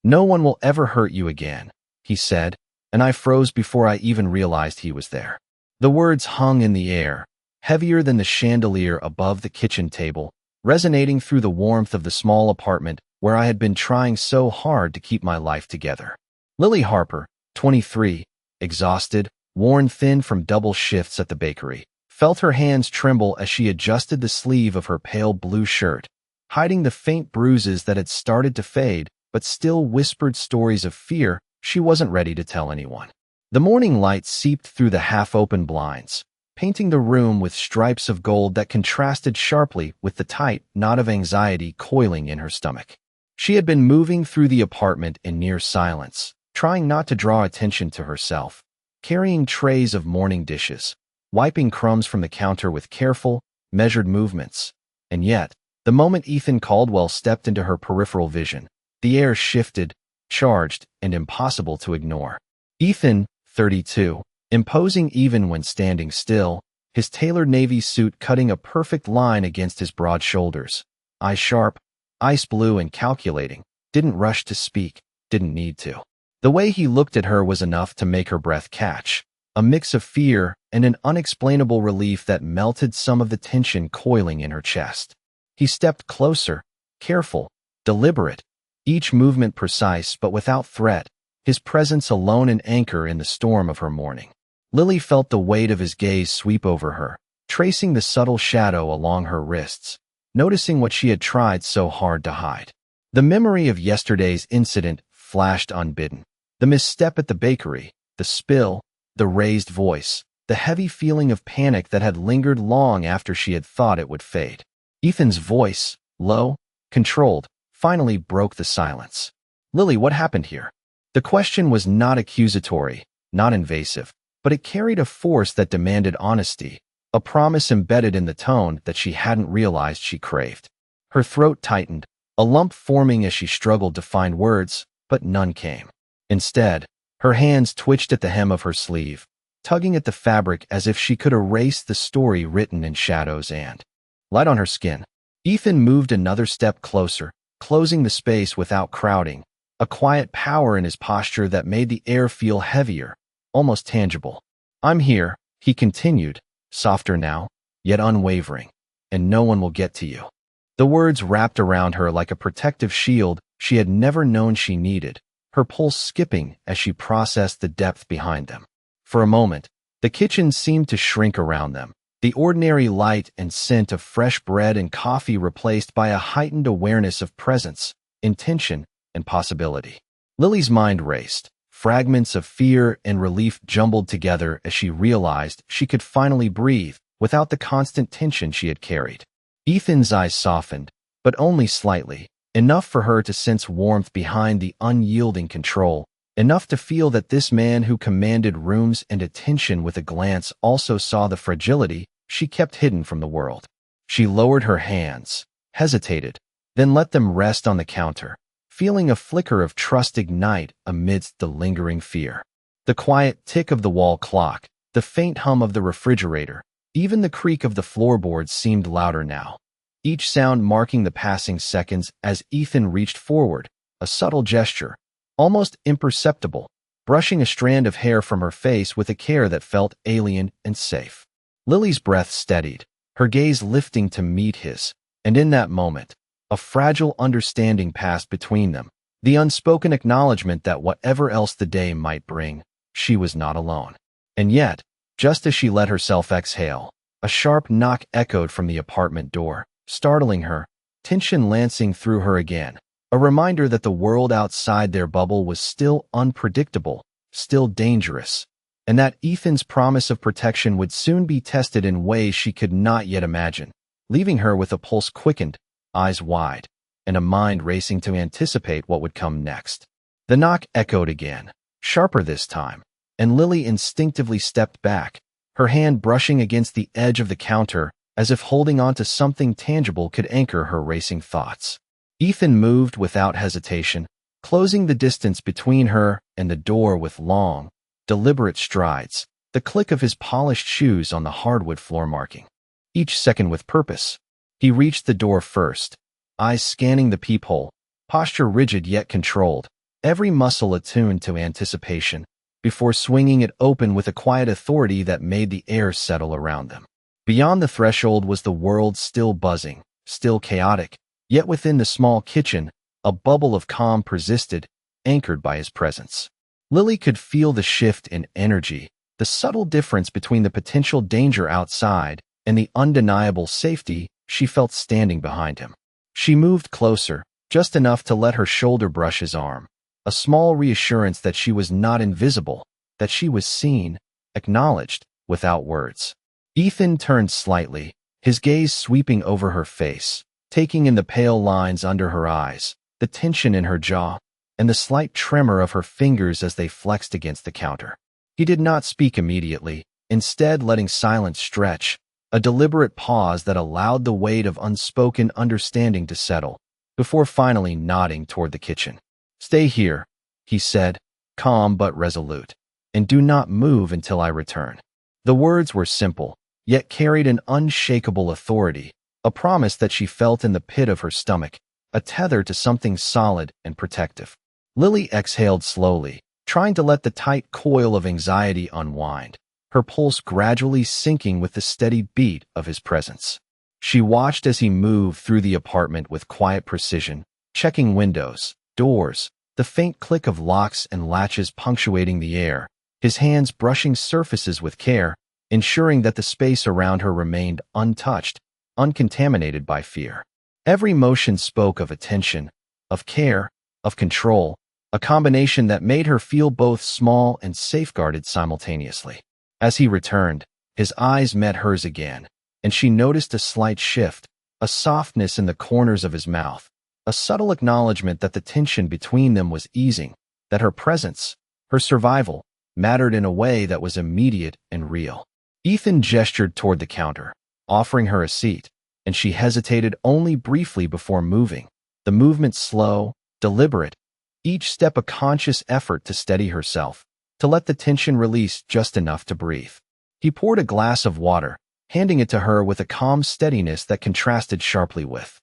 "No one will ever hurt you again," he said, and I froze before I even realized he was there. The words hung in the air, heavier than the chandelier above the kitchen table, resonating through the warmth of the small apartment where I had been trying so hard to keep my life together. Lily Harper, 23, exhausted, worn thin from double shifts at the bakery, felt her hands tremble as she adjusted the sleeve of her pale blue shirt, hiding the faint bruises that had started to fade but still whispered stories of fear she wasn't ready to tell anyone. The morning light seeped through the half-open blinds, painting the room with stripes of gold that contrasted sharply with the tight knot of anxiety coiling in her stomach. She had been moving through the apartment in near silence, trying not to draw attention to herself, carrying trays of morning dishes, wiping crumbs from the counter with careful, measured movements. And yet, the moment Ethan Caldwell stepped into her peripheral vision, the air shifted, charged, and impossible to ignore. Ethan, 32, imposing even when standing still, his tailored navy suit cutting a perfect line against his broad shoulders. Eyes sharp, ice blue and calculating, didn't rush to speak, didn't need to. The way he looked at her was enough to make her breath catch, a mix of fear and an unexplainable relief that melted some of the tension coiling in her chest. He stepped closer, careful, deliberate, each movement precise but without threat, his presence alone an anchor in the storm of her morning. Lily felt the weight of his gaze sweep over her, tracing the subtle shadow along her wrists, noticing what she had tried so hard to hide. The memory of yesterday's incident flashed unbidden. The misstep at the bakery, the spill, the raised voice, the heavy feeling of panic that had lingered long after she had thought it would fade. Ethan's voice, low, controlled, finally broke the silence. "Lily, what happened here?" The question was not accusatory, not invasive, but it carried a force that demanded honesty, a promise embedded in the tone that she hadn't realized she craved. Her throat tightened, a lump forming as she struggled to find words, but none came. Instead, her hands twitched at the hem of her sleeve, tugging at the fabric as if she could erase the story written in shadows and light on her skin. Ethan moved another step closer, closing the space without crowding, a quiet power in his posture that made the air feel heavier, almost tangible. "I'm here," he continued, softer now, yet unwavering, "and no one will get to you." The words wrapped around her like a protective shield she had never known she needed, her pulse skipping as she processed the depth behind them. For a moment, the kitchen seemed to shrink around them, the ordinary light and scent of fresh bread and coffee replaced by a heightened awareness of presence, intention, and possibility. Lily's mind raced, fragments of fear and relief jumbled together as she realized she could finally breathe without the constant tension she had carried. Ethan's eyes softened, but only slightly, enough for her to sense warmth behind the unyielding control, enough to feel that this man who commanded rooms and attention with a glance also saw the fragility she kept hidden from the world. She lowered her hands, hesitated, then let them rest on the counter, feeling a flicker of trust ignite amidst the lingering fear. The quiet tick of the wall clock, the faint hum of the refrigerator, even the creak of the floorboards seemed louder now, each sound marking the passing seconds as Ethan reached forward, a subtle gesture, almost imperceptible, brushing a strand of hair from her face with a care that felt alien and safe. Lily's breath steadied, her gaze lifting to meet his, and in that moment, a fragile understanding passed between them, the unspoken acknowledgement that whatever else the day might bring, she was not alone. And yet, just as she let herself exhale, a sharp knock echoed from the apartment door, startling her, tension lancing through her again. A reminder that the world outside their bubble was still unpredictable, still dangerous, and that Ethan's promise of protection would soon be tested in ways she could not yet imagine, leaving her with a pulse quickened, eyes wide, and a mind racing to anticipate what would come next. The knock echoed again, sharper this time, and Lily instinctively stepped back, her hand brushing against the edge of the counter as if holding on to something tangible could anchor her racing thoughts. Ethan moved without hesitation, closing the distance between her and the door with long, deliberate strides, the click of his polished shoes on the hardwood floor marking each second with purpose. He reached the door first, eyes scanning the peephole, posture rigid yet controlled, every muscle attuned to anticipation, before swinging it open with a quiet authority that made the air settle around them. Beyond the threshold was the world still buzzing, still chaotic, yet within the small kitchen, a bubble of calm persisted, anchored by his presence. Lily could feel the shift in energy, the subtle difference between the potential danger outside and the undeniable safety she felt standing behind him. She moved closer, just enough to let her shoulder brush his arm, a small reassurance that she was not invisible, that she was seen, acknowledged, without words. Ethan turned slightly, his gaze sweeping over her face, taking in the pale lines under her eyes, the tension in her jaw, and the slight tremor of her fingers as they flexed against the counter. He did not speak immediately, instead letting silence stretch, a deliberate pause that allowed the weight of unspoken understanding to settle, before finally nodding toward the kitchen. "Stay here," he said, calm but resolute, "and do not move until I return." The words were simple, yet carried an unshakable authority, a promise that she felt in the pit of her stomach, a tether to something solid and protective. Lily exhaled slowly, trying to let the tight coil of anxiety unwind, her pulse gradually sinking with the steady beat of his presence. She watched as he moved through the apartment with quiet precision, checking windows, doors, the faint click of locks and latches punctuating the air, his hands brushing surfaces with care, ensuring that the space around her remained untouched, uncontaminated by fear. Every motion spoke of attention, of care, of control, a combination that made her feel both small and safeguarded simultaneously. As he returned, his eyes met hers again, and she noticed a slight shift, a softness in the corners of his mouth, a subtle acknowledgement that the tension between them was easing, that her presence, her survival, mattered in a way that was immediate and real. Ethan gestured toward the counter, offering her a seat, and she hesitated only briefly before moving, the movement slow, deliberate, each step a conscious effort to steady herself, to let the tension release just enough to breathe. He poured a glass of water, handing it to her with a calm steadiness that contrasted sharply with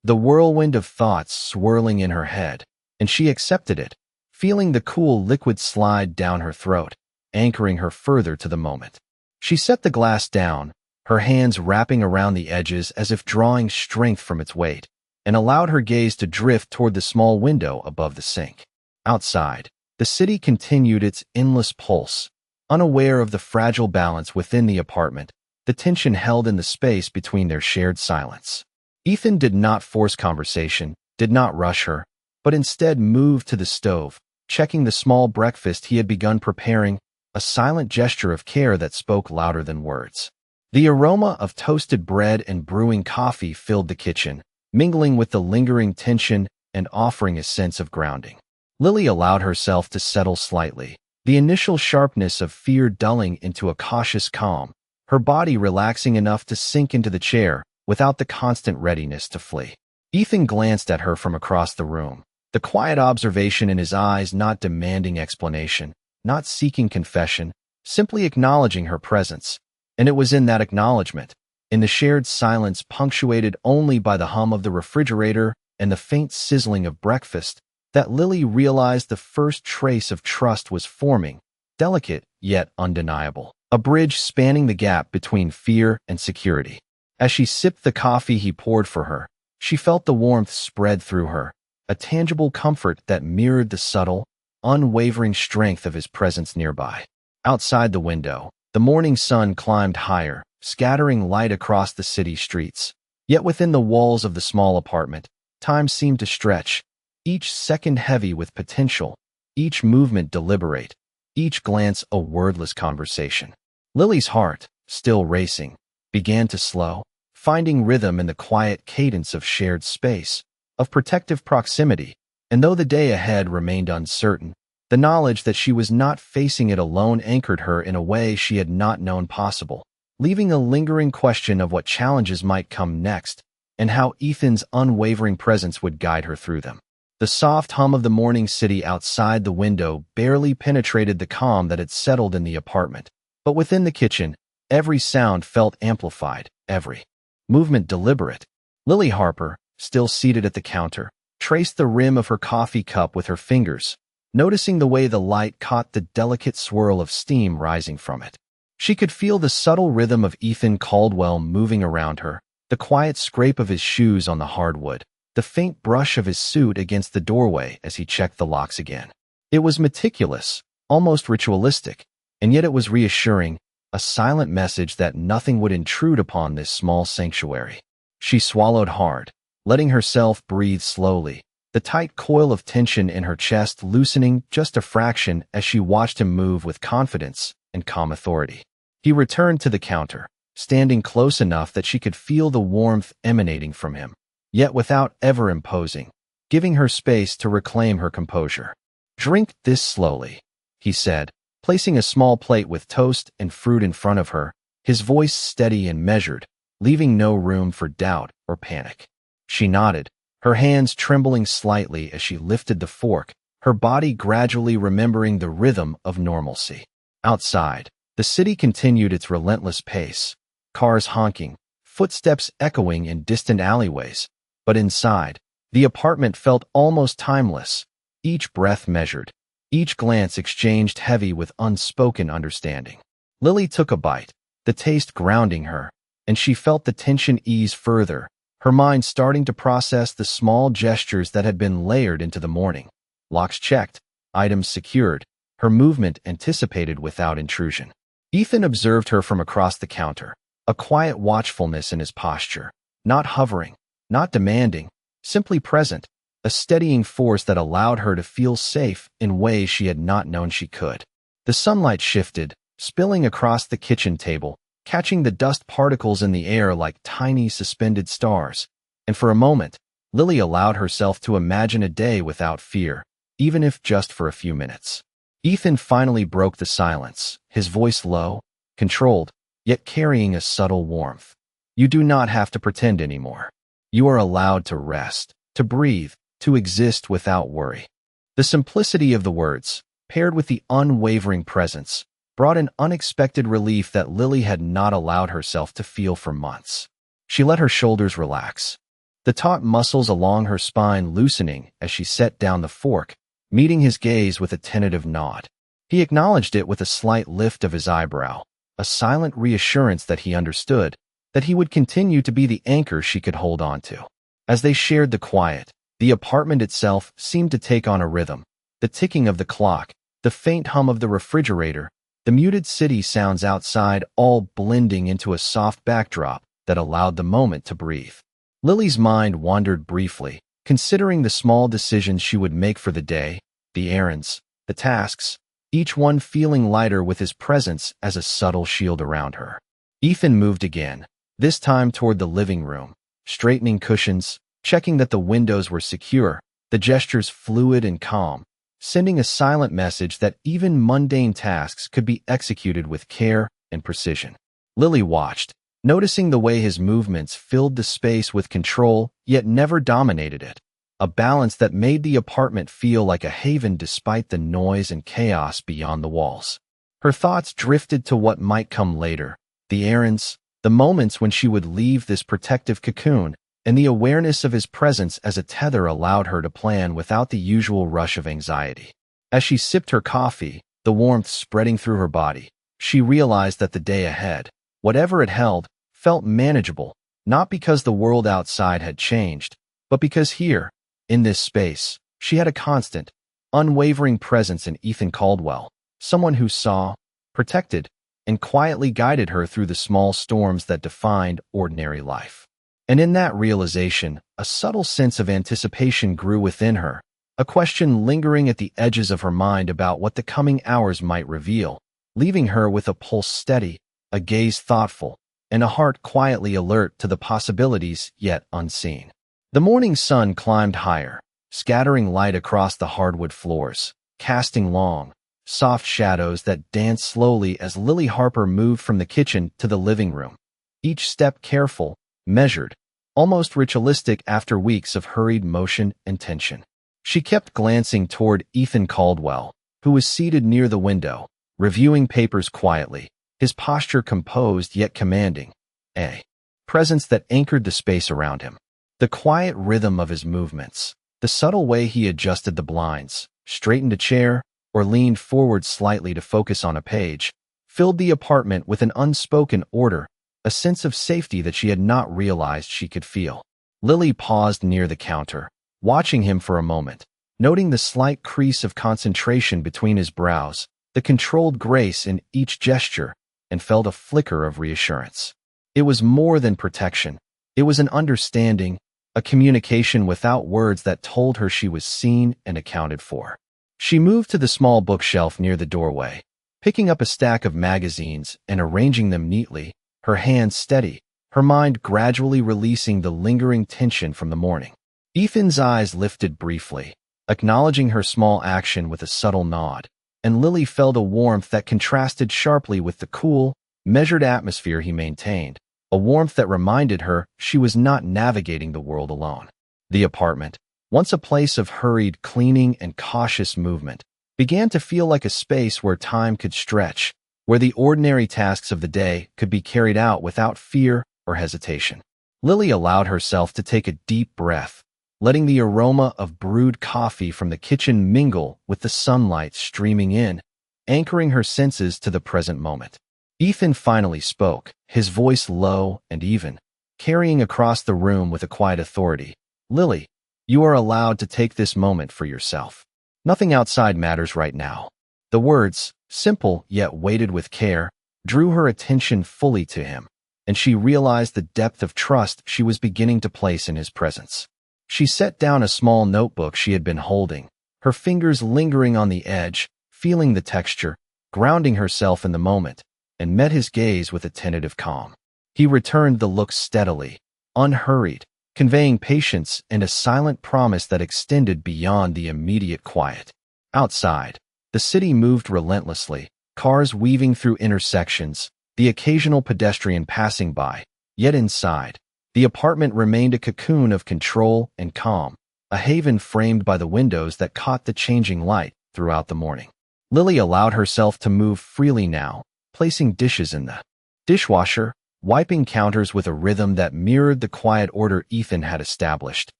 the whirlwind of thoughts swirling in her head, and she accepted it, feeling the cool liquid slide down her throat, anchoring her further to the moment. She set the glass down, her hands wrapping around the edges as if drawing strength from its weight, and allowed her gaze to drift toward the small window above the sink. Outside, the city continued its endless pulse, unaware of the fragile balance within the apartment, the tension held in the space between their shared silence. Ethan did not force conversation, did not rush her, but instead moved to the stove, checking the small breakfast he had begun preparing, a silent gesture of care that spoke louder than words. The aroma of toasted bread and brewing coffee filled the kitchen, mingling with the lingering tension and offering a sense of grounding. Lily allowed herself to settle slightly, the initial sharpness of fear dulling into a cautious calm, her body relaxing enough to sink into the chair without the constant readiness to flee. Ethan glanced at her from across the room, the quiet observation in his eyes not demanding explanation, not seeking confession, simply acknowledging her presence. And it was in that acknowledgement, in the shared silence punctuated only by the hum of the refrigerator and the faint sizzling of breakfast, that Lily realized the first trace of trust was forming, delicate yet undeniable, a bridge spanning the gap between fear and security. As she sipped the coffee he poured for her, she felt the warmth spread through her, a tangible comfort that mirrored the subtle, unwavering strength of his presence nearby. Outside the window, the morning sun climbed higher, scattering light across the city streets. Yet within the walls of the small apartment, time seemed to stretch, each second heavy with potential, each movement deliberate, each glance a wordless conversation. Lily's heart, still racing, began to slow, finding rhythm in the quiet cadence of shared space, of protective proximity, and though the day ahead remained uncertain, the knowledge that she was not facing it alone anchored her in a way she had not known possible, leaving a lingering question of what challenges might come next, and how Ethan's unwavering presence would guide her through them. The soft hum of the morning city outside the window barely penetrated the calm that had settled in the apartment, but within the kitchen, every sound felt amplified, every movement deliberate. Lily Harper, still seated at the counter, traced the rim of her coffee cup with her fingers, noticing the way the light caught the delicate swirl of steam rising from it. She could feel the subtle rhythm of Ethan Caldwell moving around her, the quiet scrape of his shoes on the hardwood, the faint brush of his suit against the doorway as he checked the locks again. It was meticulous, almost ritualistic, and yet it was reassuring, a silent message that nothing would intrude upon this small sanctuary. She swallowed hard, letting herself breathe slowly, the tight coil of tension in her chest loosening just a fraction as she watched him move with confidence and calm authority. He returned to the counter, standing close enough that she could feel the warmth emanating from him, yet without ever imposing, giving her space to reclaim her composure. "Drink this slowly," he said, placing a small plate with toast and fruit in front of her, his voice steady and measured, leaving no room for doubt or panic. She nodded, her hands trembling slightly as she lifted the fork, her body gradually remembering the rhythm of normalcy. Outside, the city continued its relentless pace, cars honking, footsteps echoing in distant alleyways, but inside, the apartment felt almost timeless, each breath measured, each glance exchanged heavy with unspoken understanding. Lily took a bite, the taste grounding her, and she felt the tension ease further, her mind starting to process the small gestures that had been layered into the morning. Locks checked, items secured, her movement anticipated without intrusion. Ethan observed her from across the counter, a quiet watchfulness in his posture, not hovering, not demanding, simply present, a steadying force that allowed her to feel safe in ways she had not known she could. The sunlight shifted, spilling across the kitchen table, catching the dust particles in the air like tiny suspended stars, and for a moment, Lily allowed herself to imagine a day without fear, even if just for a few minutes. Ethan finally broke the silence, his voice low, controlled, yet carrying a subtle warmth. "You do not have to pretend anymore. You are allowed to rest, to breathe, to exist without worry." The simplicity of the words, paired with the unwavering presence, brought an unexpected relief that Lily had not allowed herself to feel for months. She let her shoulders relax, the taut muscles along her spine loosening as she set down the fork, meeting his gaze with a tentative nod. He acknowledged it with a slight lift of his eyebrow, a silent reassurance that he understood, that he would continue to be the anchor she could hold on to. As they shared the quiet, the apartment itself seemed to take on a rhythm, the ticking of the clock, the faint hum of the refrigerator, the muted city sounds outside all blending into a soft backdrop that allowed the moment to breathe. Lily's mind wandered briefly, considering the small decisions she would make for the day, the errands, the tasks, each one feeling lighter with his presence as a subtle shield around her. Ethan moved again, this time toward the living room, straightening cushions, checking that the windows were secure, the gestures fluid and calm, sending a silent message that even mundane tasks could be executed with care and precision. Lily watched, noticing the way his movements filled the space with control yet never dominated it, a balance that made the apartment feel like a haven despite the noise and chaos beyond the walls. Her thoughts drifted to what might come later, the errands, the moments when she would leave this protective cocoon, and the awareness of his presence as a tether allowed her to plan without the usual rush of anxiety. As she sipped her coffee, the warmth spreading through her body, she realized that the day ahead, whatever it held, felt manageable, not because the world outside had changed, but because here, in this space, she had a constant, unwavering presence in Ethan Caldwell, someone who saw, protected, and quietly guided her through the small storms that defined ordinary life. And in that realization, a subtle sense of anticipation grew within her, a question lingering at the edges of her mind about what the coming hours might reveal, leaving her with a pulse steady, a gaze thoughtful, and a heart quietly alert to the possibilities yet unseen. The morning sun climbed higher, scattering light across the hardwood floors, casting long, soft shadows that danced slowly as Lily Harper moved from the kitchen to the living room, each step careful, measured, almost ritualistic after weeks of hurried motion and tension. She kept glancing toward Ethan Caldwell, who was seated near the window, reviewing papers quietly, his posture composed yet commanding, a presence that anchored the space around him. The quiet rhythm of his movements, the subtle way he adjusted the blinds, straightened a chair, or leaned forward slightly to focus on a page, filled the apartment with an unspoken order, a sense of safety that she had not realized she could feel. Lily paused near the counter, watching him for a moment, noting the slight crease of concentration between his brows, the controlled grace in each gesture, and felt a flicker of reassurance. It was more than protection. It was an understanding, a communication without words that told her she was seen and accounted for. She moved to the small bookshelf near the doorway, picking up a stack of magazines and arranging them neatly, her hands steady, her mind gradually releasing the lingering tension from the morning. Ethan's eyes lifted briefly, acknowledging her small action with a subtle nod, and Lily felt a warmth that contrasted sharply with the cool, measured atmosphere he maintained, a warmth that reminded her she was not navigating the world alone. The apartment, once a place of hurried cleaning and cautious movement, began to feel like a space where time could stretch, where the ordinary tasks of the day could be carried out without fear or hesitation. Lily allowed herself to take a deep breath, letting the aroma of brewed coffee from the kitchen mingle with the sunlight streaming in, anchoring her senses to the present moment. Ethan finally spoke, his voice low and even, carrying across the room with a quiet authority. "Lily, you are allowed to take this moment for yourself. Nothing outside matters right now." The words, simple yet weighted with care, drew her attention fully to him, and she realized the depth of trust she was beginning to place in his presence. She set down a small notebook she had been holding, her fingers lingering on the edge, feeling the texture, grounding herself in the moment, and met his gaze with a tentative calm. He returned the look steadily, unhurried, conveying patience and a silent promise that extended beyond the immediate quiet. Outside, the city moved relentlessly, cars weaving through intersections, the occasional pedestrian passing by. Yet inside, the apartment remained a cocoon of control and calm, a haven framed by the windows that caught the changing light throughout the morning. Lily allowed herself to move freely now, placing dishes in the dishwasher, wiping counters with a rhythm that mirrored the quiet order Ethan had established,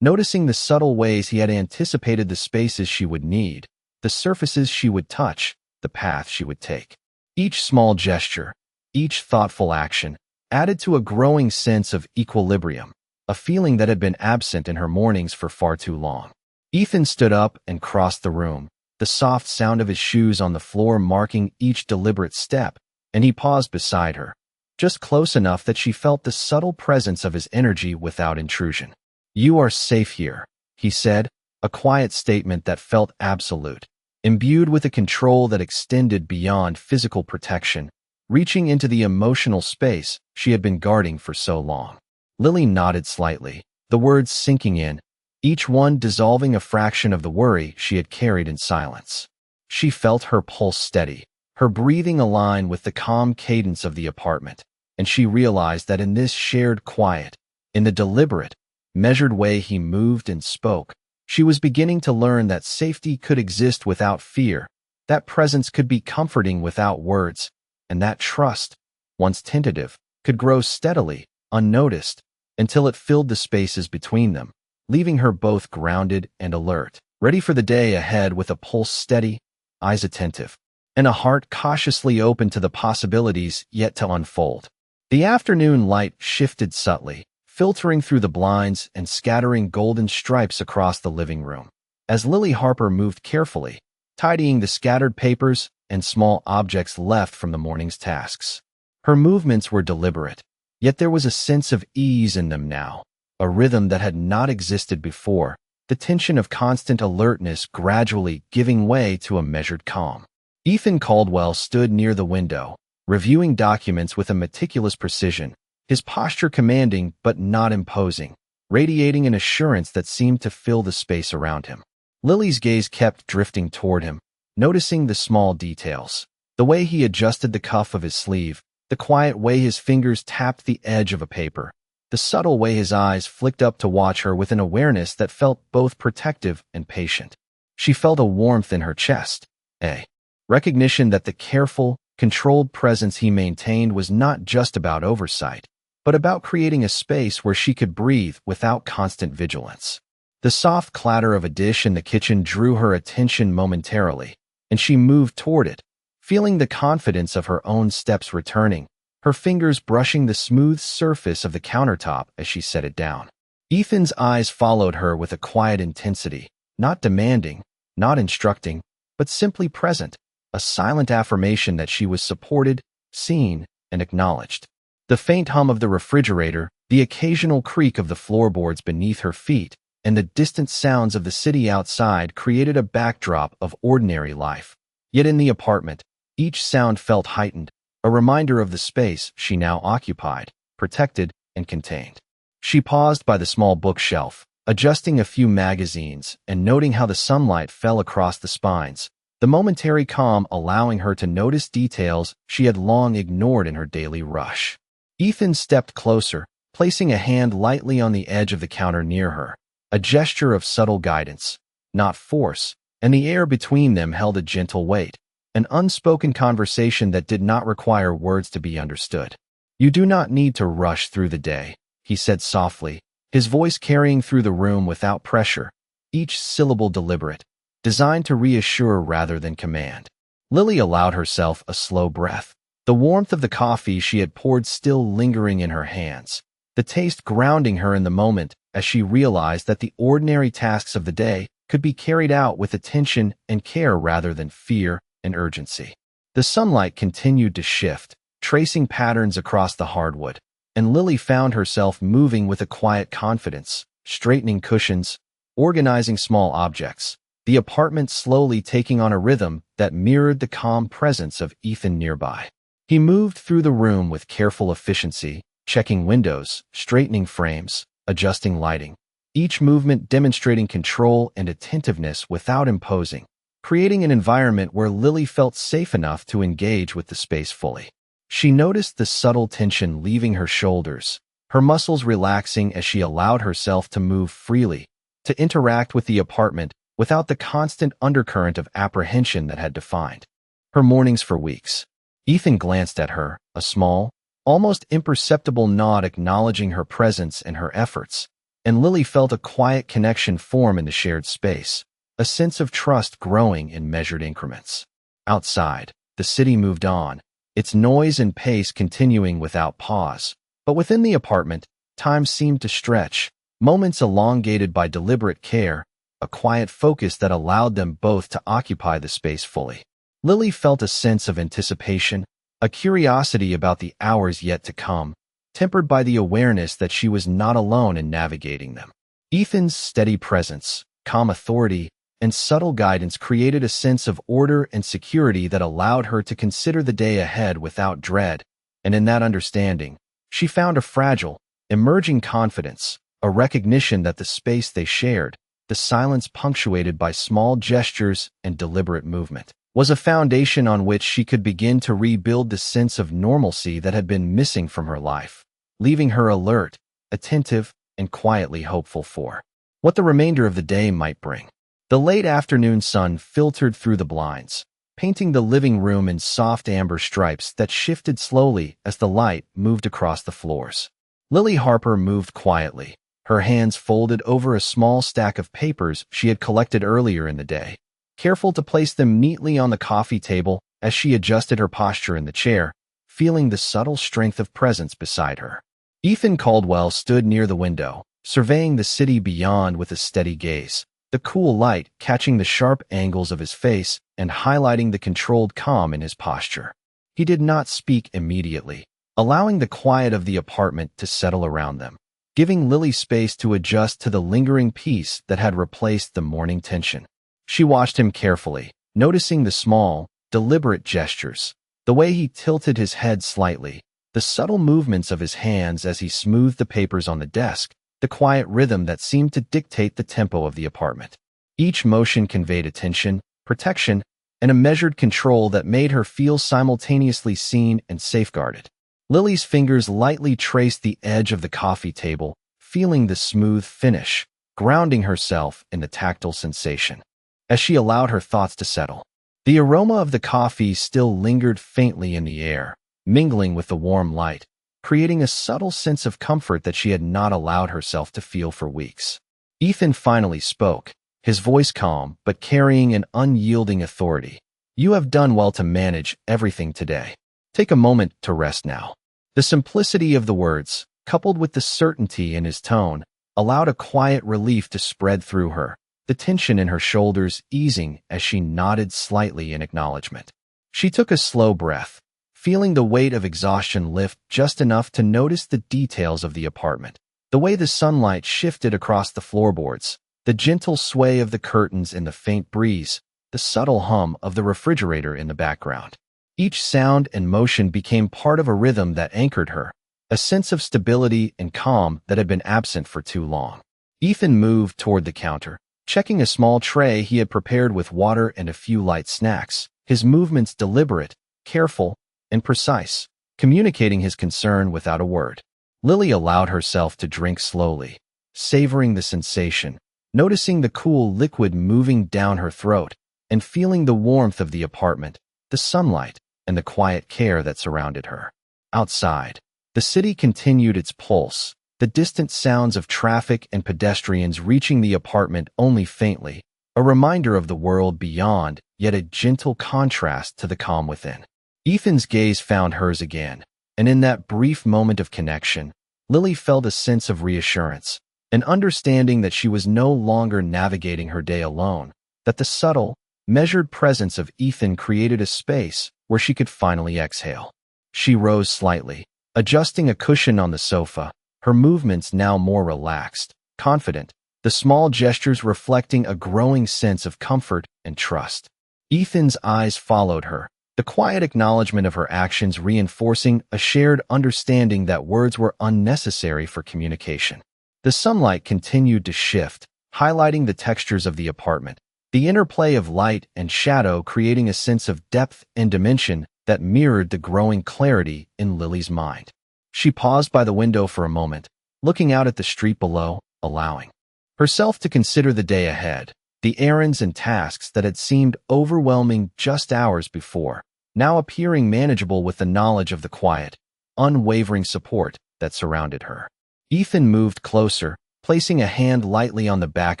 noticing the subtle ways he had anticipated the spaces she would need, the surfaces she would touch, the path she would take. Each small gesture, each thoughtful action, added to a growing sense of equilibrium, a feeling that had been absent in her mornings for far too long. Ethan stood up and crossed the room, the soft sound of his shoes on the floor marking each deliberate step, and he paused beside her, just close enough that she felt the subtle presence of his energy without intrusion. "You are safe here," he said, a quiet statement that felt absolute, imbued with a control that extended beyond physical protection, reaching into the emotional space she had been guarding for so long. Lily nodded slightly, the words sinking in, each one dissolving a fraction of the worry she had carried in silence. She felt her pulse steady, her breathing align with the calm cadence of the apartment, and she realized that in this shared quiet, in the deliberate, measured way he moved and spoke, she was beginning to learn that safety could exist without fear, that presence could be comforting without words, and that trust, once tentative, could grow steadily, unnoticed, until it filled the spaces between them, leaving her both grounded and alert, ready for the day ahead with a pulse steady, eyes attentive, and a heart cautiously open to the possibilities yet to unfold. The afternoon light shifted subtly, filtering through the blinds and scattering golden stripes across the living room. As Lily Harper moved carefully, tidying the scattered papers and small objects left from the morning's tasks. Her movements were deliberate, yet there was a sense of ease in them now, a rhythm that had not existed before, the tension of constant alertness gradually giving way to a measured calm. Ethan Caldwell stood near the window, reviewing documents with a meticulous precision, his posture commanding but not imposing, radiating an assurance that seemed to fill the space around him. Lily's gaze kept drifting toward him, noticing the small details, the way he adjusted the cuff of his sleeve, the quiet way his fingers tapped the edge of a paper, the subtle way his eyes flicked up to watch her with an awareness that felt both protective and patient. She felt a warmth in her chest, a recognition that the careful, controlled presence he maintained was not just about oversight, but about creating a space where she could breathe without constant vigilance. The soft clatter of a dish in the kitchen drew her attention momentarily, and she moved toward it, feeling the confidence of her own steps returning, her fingers brushing the smooth surface of the countertop as she set it down. Ethan's eyes followed her with a quiet intensity, not demanding, not instructing, but simply present, a silent affirmation that she was supported, seen, and acknowledged. The faint hum of the refrigerator, the occasional creak of the floorboards beneath her feet, and the distant sounds of the city outside created a backdrop of ordinary life. Yet in the apartment, each sound felt heightened, a reminder of the space she now occupied, protected and contained. She paused by the small bookshelf, adjusting a few magazines and noting how the sunlight fell across the spines, the momentary calm allowing her to notice details she had long ignored in her daily rush. Ethan stepped closer, placing a hand lightly on the edge of the counter near her, a gesture of subtle guidance, not force, and the air between them held a gentle weight, an unspoken conversation that did not require words to be understood. "You do not need to rush through the day," he said softly, his voice carrying through the room without pressure, each syllable deliberate, designed to reassure rather than command. Lily allowed herself a slow breath, the warmth of the coffee she had poured still lingering in her hands, the taste grounding her in the moment as she realized that the ordinary tasks of the day could be carried out with attention and care rather than fear and urgency. The sunlight continued to shift, tracing patterns across the hardwood, and Lily found herself moving with a quiet confidence, straightening cushions, organizing small objects, the apartment slowly taking on a rhythm that mirrored the calm presence of Ethan nearby. He moved through the room with careful efficiency, checking windows, straightening frames, adjusting lighting, each movement demonstrating control and attentiveness without imposing, creating an environment where Lily felt safe enough to engage with the space fully. She noticed the subtle tension leaving her shoulders, her muscles relaxing as she allowed herself to move freely, to interact with the apartment without the constant undercurrent of apprehension that had defined her mornings for weeks. Ethan glanced at her, a small, almost imperceptible nod acknowledging her presence and her efforts, and Lily felt a quiet connection form in the shared space, a sense of trust growing in measured increments. Outside, the city moved on, its noise and pace continuing without pause, but within the apartment, time seemed to stretch, moments elongated by deliberate care, a quiet focus that allowed them both to occupy the space fully. Lily felt a sense of anticipation, a curiosity about the hours yet to come, tempered by the awareness that she was not alone in navigating them. Ethan's steady presence, calm authority, and subtle guidance created a sense of order and security that allowed her to consider the day ahead without dread, and in that understanding, she found a fragile, emerging confidence, a recognition that the space they shared, the silence punctuated by small gestures and deliberate movement, was a foundation on which she could begin to rebuild the sense of normalcy that had been missing from her life, leaving her alert, attentive, and quietly hopeful for what the remainder of the day might bring. The late afternoon sun filtered through the blinds, painting the living room in soft amber stripes that shifted slowly as the light moved across the floors. Lily Harper moved quietly, her hands folded over a small stack of papers she had collected earlier in the day, careful to place them neatly on the coffee table as she adjusted her posture in the chair, feeling the subtle strength of presence beside her. Ethan Caldwell stood near the window, surveying the city beyond with a steady gaze, the cool light catching the sharp angles of his face and highlighting the controlled calm in his posture. He did not speak immediately, allowing the quiet of the apartment to settle around them, giving Lily space to adjust to the lingering peace that had replaced the morning tension. She watched him carefully, noticing the small, deliberate gestures, the way he tilted his head slightly, the subtle movements of his hands as he smoothed the papers on the desk, the quiet rhythm that seemed to dictate the tempo of the apartment. Each motion conveyed attention, protection, and a measured control that made her feel simultaneously seen and safeguarded. Lily's fingers lightly traced the edge of the coffee table, feeling the smooth finish, grounding herself in the tactile sensation. As she allowed her thoughts to settle, the aroma of the coffee still lingered faintly in the air, mingling with the warm light, creating a subtle sense of comfort that she had not allowed herself to feel for weeks. Ethan finally spoke, his voice calm but carrying an unyielding authority. You have done well to manage everything today. Take a moment to rest now. The simplicity of the words, coupled with the certainty in his tone, allowed a quiet relief to spread through her, the tension in her shoulders easing as she nodded slightly in acknowledgement. She took a slow breath, feeling the weight of exhaustion lift just enough to notice the details of the apartment. The way the sunlight shifted across the floorboards, the gentle sway of the curtains in the faint breeze, the subtle hum of the refrigerator in the background. Each sound and motion became part of a rhythm that anchored her, a sense of stability and calm that had been absent for too long. Ethan moved toward the counter, checking a small tray he had prepared with water and a few light snacks, his movements deliberate, careful, and precise, communicating his concern without a word. Lily allowed herself to drink slowly, savoring the sensation, noticing the cool liquid moving down her throat, and feeling the warmth of the apartment, the sunlight, and the quiet care that surrounded her. Outside, the city continued its pulse, the distant sounds of traffic and pedestrians reaching the apartment only faintly, a reminder of the world beyond, yet a gentle contrast to the calm within. Ethan's gaze found hers again, and in that brief moment of connection, Lily felt a sense of reassurance, an understanding that she was no longer navigating her day alone, that the subtle, measured presence of Ethan created a space where she could finally exhale. She rose slightly, adjusting a cushion on the sofa, her movements now more relaxed, confident, the small gestures reflecting a growing sense of comfort and trust. Ethan's eyes followed her, the quiet acknowledgement of her actions reinforcing a shared understanding that words were unnecessary for communication. The sunlight continued to shift, highlighting the textures of the apartment, the interplay of light and shadow creating a sense of depth and dimension that mirrored the growing clarity in Lily's mind. She paused by the window for a moment, looking out at the street below, allowing herself to consider the day ahead, the errands and tasks that had seemed overwhelming just hours before, now appearing manageable with the knowledge of the quiet, unwavering support that surrounded her. Ethan moved closer, placing a hand lightly on the back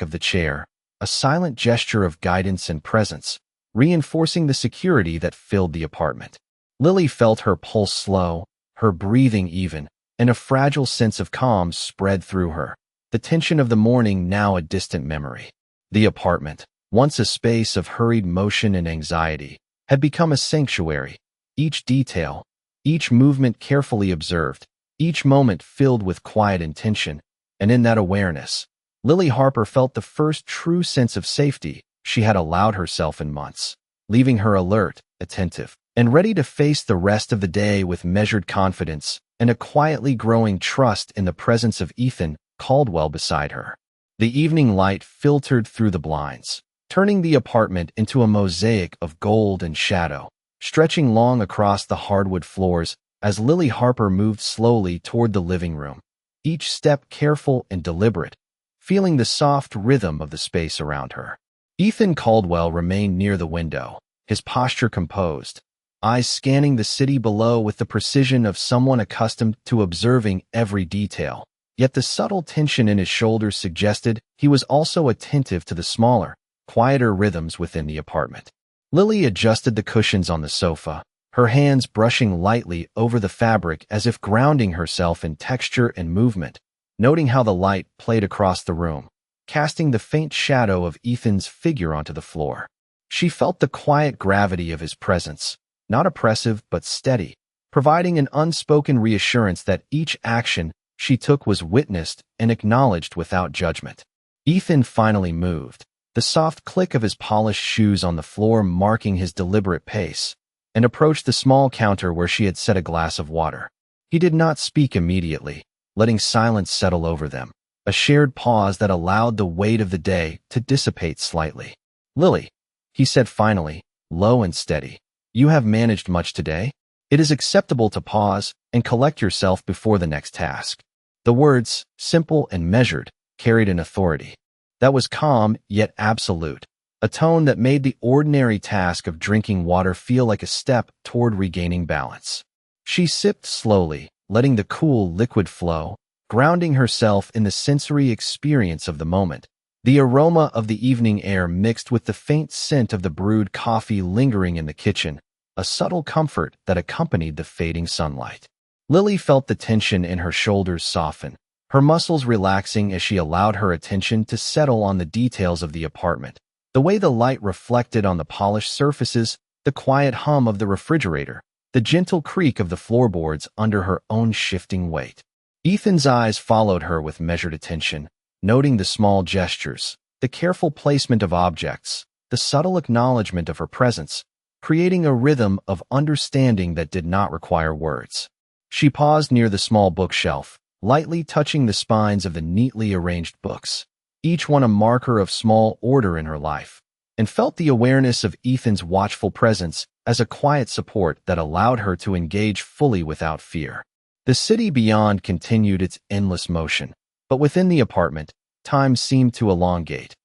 of the chair, a silent gesture of guidance and presence, reinforcing the security that filled the apartment. Lily felt her pulse slow, her breathing even, and a fragile sense of calm spread through her, the tension of the morning now a distant memory. The apartment, once a space of hurried motion and anxiety, had become a sanctuary, each detail, each movement carefully observed, each moment filled with quiet intention, and in that awareness, Lily Harper felt the first true sense of safety she had allowed herself in months, leaving her alert, attentive, and ready to face the rest of the day with measured confidence and a quietly growing trust in the presence of Ethan Caldwell beside her. The evening light filtered through the blinds, turning the apartment into a mosaic of gold and shadow, stretching long across the hardwood floors as Lily Harper moved slowly toward the living room, each step careful and deliberate, feeling the soft rhythm of the space around her. Ethan Caldwell remained near the window, his posture composed, eyes scanning the city below with the precision of someone accustomed to observing every detail. Yet the subtle tension in his shoulders suggested he was also attentive to the smaller, quieter rhythms within the apartment. Lily adjusted the cushions on the sofa, her hands brushing lightly over the fabric as if grounding herself in texture and movement, noting how the light played across the room, casting the faint shadow of Ethan's figure onto the floor. She felt the quiet gravity of his presence, not oppressive but steady, providing an unspoken reassurance that each action she took was witnessed and acknowledged without judgment. Ethan finally moved, the soft click of his polished shoes on the floor marking his deliberate pace, and approached the small counter where she had set a glass of water. He did not speak immediately, letting silence settle over them, a shared pause that allowed the weight of the day to dissipate slightly. "Lily," he said finally, low and steady, "you have managed much today? It is acceptable to pause and collect yourself before the next task." The words, simple and measured, carried an authority that was calm yet absolute, a tone that made the ordinary task of drinking water feel like a step toward regaining balance. She sipped slowly, letting the cool liquid flow, grounding herself in the sensory experience of the moment. The aroma of the evening air mixed with the faint scent of the brewed coffee lingering in the kitchen, a subtle comfort that accompanied the fading sunlight. Lily felt the tension in her shoulders soften, her muscles relaxing as she allowed her attention to settle on the details of the apartment. The way the light reflected on the polished surfaces, the quiet hum of the refrigerator, the gentle creak of the floorboards under her own shifting weight. Ethan's eyes followed her with measured attention, noting the small gestures, the careful placement of objects, the subtle acknowledgement of her presence, creating a rhythm of understanding that did not require words. She paused near the small bookshelf, lightly touching the spines of the neatly arranged books, each one a marker of small order in her life, and felt the awareness of Ethan's watchful presence as a quiet support that allowed her to engage fully without fear. The city beyond continued its endless motion, but within the apartment, time seemed to elongate,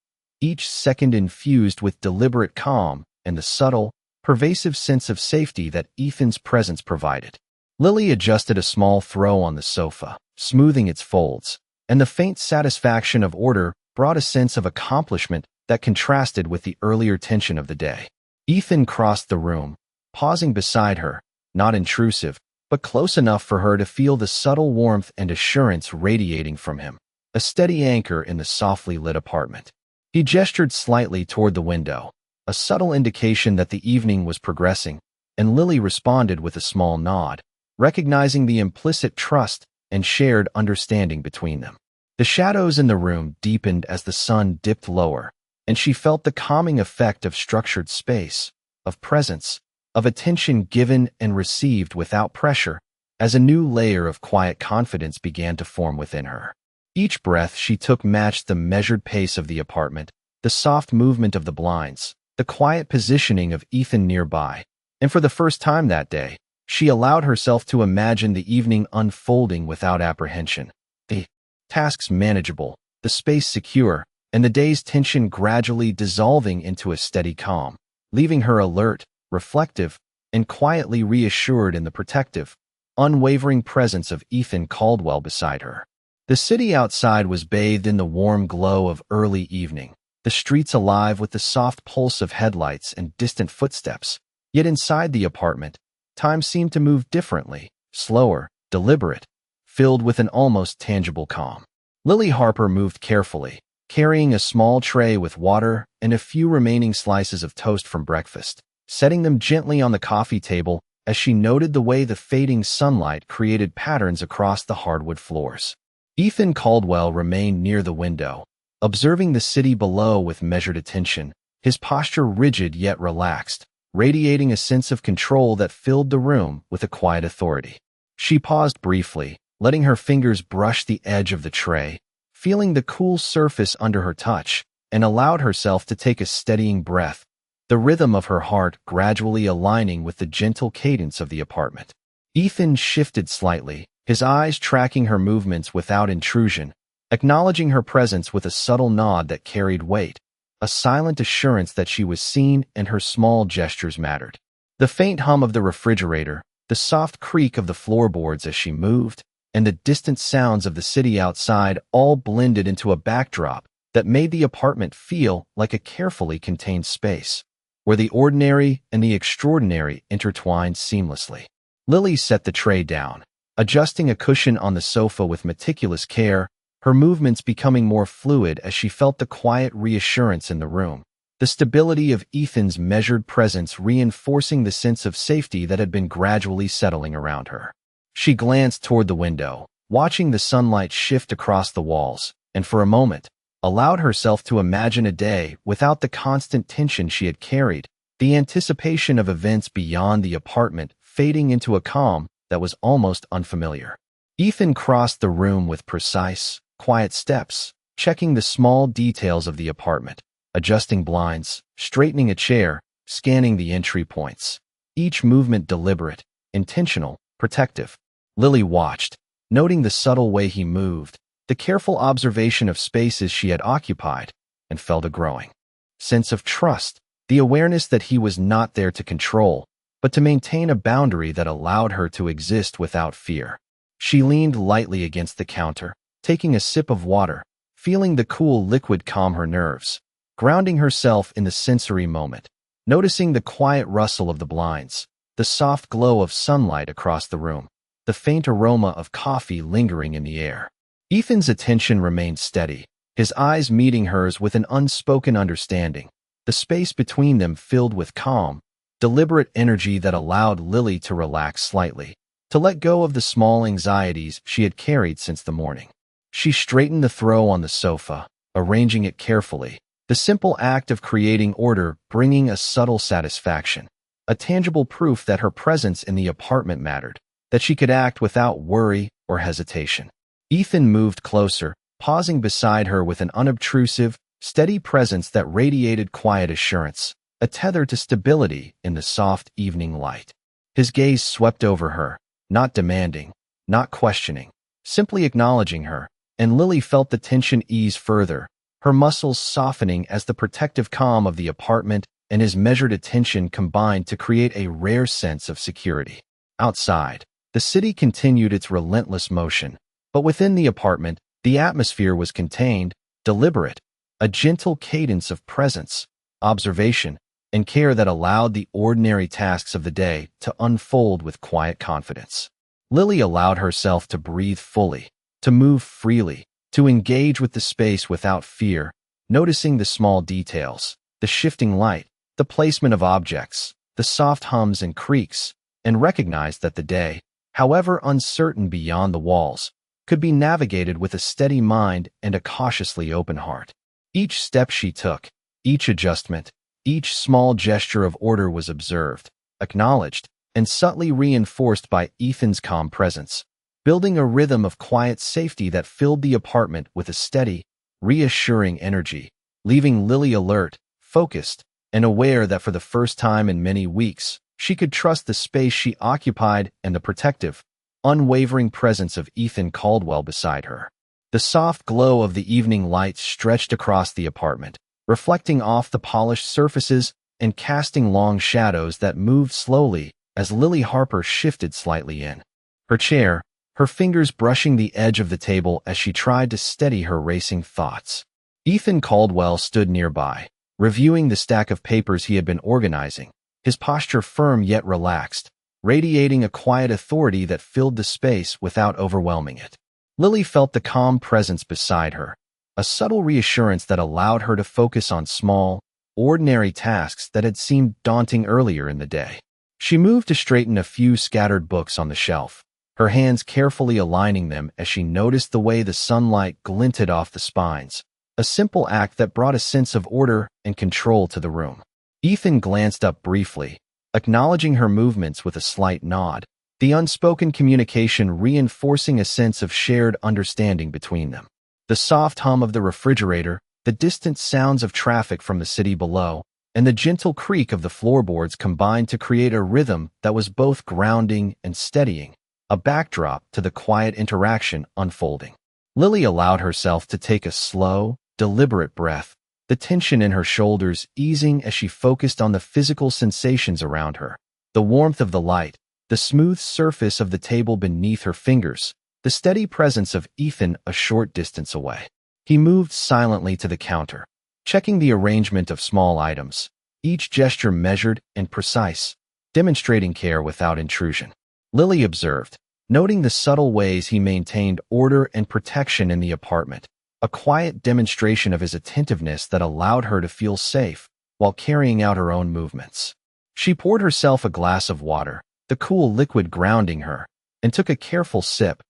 each second infused with deliberate calm and the subtle, pervasive sense of safety that Ethan's presence provided. Lily adjusted a small throw on the sofa, smoothing its folds, and the faint satisfaction of order brought a sense of accomplishment that contrasted with the earlier tension of the day. Ethan crossed the room, pausing beside her, not intrusive, but close enough for her to feel the subtle warmth and assurance radiating from him, a steady anchor in the softly lit apartment. He gestured slightly toward the window, a subtle indication that the evening was progressing, and Lily responded with a small nod, recognizing the implicit trust and shared understanding between them. The shadows in the room deepened as the sun dipped lower, and she felt the calming effect of structured space, of presence, of attention given and received without pressure, as a new layer of quiet confidence began to form within her. Each breath she took matched the measured pace of the apartment, the soft movement of the blinds, the quiet positioning of Ethan nearby, and for the first time that day, she allowed herself to imagine the evening unfolding without apprehension, the tasks manageable, the space secure, and the day's tension gradually dissolving into a steady calm, leaving her alert, reflective, and quietly reassured in the protective, unwavering presence of Ethan Caldwell beside her. The city outside was bathed in the warm glow of early evening, the streets alive with the soft pulse of headlights and distant footsteps. Yet inside the apartment, time seemed to move differently, slower, deliberate, filled with an almost tangible calm. Lily Harper moved carefully, carrying a small tray with water and a few remaining slices of toast from breakfast, setting them gently on the coffee table as she noted the way the fading sunlight created patterns across the hardwood floors. Ethan Caldwell remained near the window, observing the city below with measured attention, his posture rigid yet relaxed, radiating a sense of control that filled the room with a quiet authority. She paused briefly, letting her fingers brush the edge of the tray, feeling the cool surface under her touch, and allowed herself to take a steadying breath, the rhythm of her heart gradually aligning with the gentle cadence of the apartment. Ethan shifted slightly, his eyes tracking her movements without intrusion, acknowledging her presence with a subtle nod that carried weight, a silent assurance that she was seen and her small gestures mattered. The faint hum of the refrigerator, the soft creak of the floorboards as she moved, and the distant sounds of the city outside all blended into a backdrop that made the apartment feel like a carefully contained space, where the ordinary and the extraordinary intertwined seamlessly. Lily set the tray down, adjusting a cushion on the sofa with meticulous care, her movements becoming more fluid as she felt the quiet reassurance in the room, the stability of Ethan's measured presence reinforcing the sense of safety that had been gradually settling around her. She glanced toward the window, watching the sunlight shift across the walls, and for a moment, allowed herself to imagine a day without the constant tension she had carried, the anticipation of events beyond the apartment fading into a calm that was almost unfamiliar. Ethan crossed the room with precise, quiet steps, checking the small details of the apartment, adjusting blinds, straightening a chair, scanning the entry points. Each movement deliberate, intentional, protective. Lily watched, noting the subtle way he moved, the careful observation of spaces she had occupied, and felt a growing sense of trust, the awareness that he was not there to control, but to maintain a boundary that allowed her to exist without fear. She leaned lightly against the counter, taking a sip of water, feeling the cool liquid calm her nerves, grounding herself in the sensory moment, noticing the quiet rustle of the blinds, the soft glow of sunlight across the room, the faint aroma of coffee lingering in the air. Ethan's attention remained steady, his eyes meeting hers with an unspoken understanding, the space between them filled with calm, deliberate energy that allowed Lily to relax slightly, to let go of the small anxieties she had carried since the morning. She straightened the throw on the sofa, arranging it carefully, the simple act of creating order bringing a subtle satisfaction, a tangible proof that her presence in the apartment mattered, that she could act without worry or hesitation. Ethan moved closer, pausing beside her with an unobtrusive, steady presence that radiated quiet assurance, a tether to stability in the soft evening light. His gaze swept over her, not demanding, not questioning, simply acknowledging her, and Lily felt the tension ease further, her muscles softening as the protective calm of the apartment and his measured attention combined to create a rare sense of security. Outside, the city continued its relentless motion, but within the apartment, the atmosphere was contained, deliberate, a gentle cadence of presence, observation, and care that allowed the ordinary tasks of the day to unfold with quiet confidence. Lily allowed herself to breathe fully, to move freely, to engage with the space without fear, noticing the small details, the shifting light, the placement of objects, the soft hums and creaks, and recognized that the day, however uncertain beyond the walls, could be navigated with a steady mind and a cautiously open heart. Each step she took, each adjustment, each small gesture of order was observed, acknowledged, and subtly reinforced by Ethan's calm presence, building a rhythm of quiet safety that filled the apartment with a steady, reassuring energy, leaving Lily alert, focused, and aware that for the first time in many weeks, she could trust the space she occupied and the protective, unwavering presence of Ethan Caldwell beside her. The soft glow of the evening light stretched across the apartment, reflecting off the polished surfaces and casting long shadows that moved slowly as Lily Harper shifted slightly in her chair, her fingers brushing the edge of the table as she tried to steady her racing thoughts. Ethan Caldwell stood nearby, reviewing the stack of papers he had been organizing, his posture firm yet relaxed, radiating a quiet authority that filled the space without overwhelming it. Lily felt the calm presence beside her, a subtle reassurance that allowed her to focus on small, ordinary tasks that had seemed daunting earlier in the day. She moved to straighten a few scattered books on the shelf, her hands carefully aligning them as she noticed the way the sunlight glinted off the spines, a simple act that brought a sense of order and control to the room. Ethan glanced up briefly, acknowledging her movements with a slight nod, the unspoken communication reinforcing a sense of shared understanding between them. The soft hum of the refrigerator, the distant sounds of traffic from the city below, and the gentle creak of the floorboards combined to create a rhythm that was both grounding and steadying, a backdrop to the quiet interaction unfolding. Lily allowed herself to take a slow, deliberate breath, the tension in her shoulders easing as she focused on the physical sensations around her, the warmth of the light, the smooth surface of the table beneath her fingers, the steady presence of Ethan a short distance away. He moved silently to the counter, checking the arrangement of small items, each gesture measured and precise, demonstrating care without intrusion. Lily observed, noting the subtle ways he maintained order and protection in the apartment, a quiet demonstration of his attentiveness that allowed her to feel safe while carrying out her own movements. She poured herself a glass of water, the cool liquid grounding her, and took a careful sip,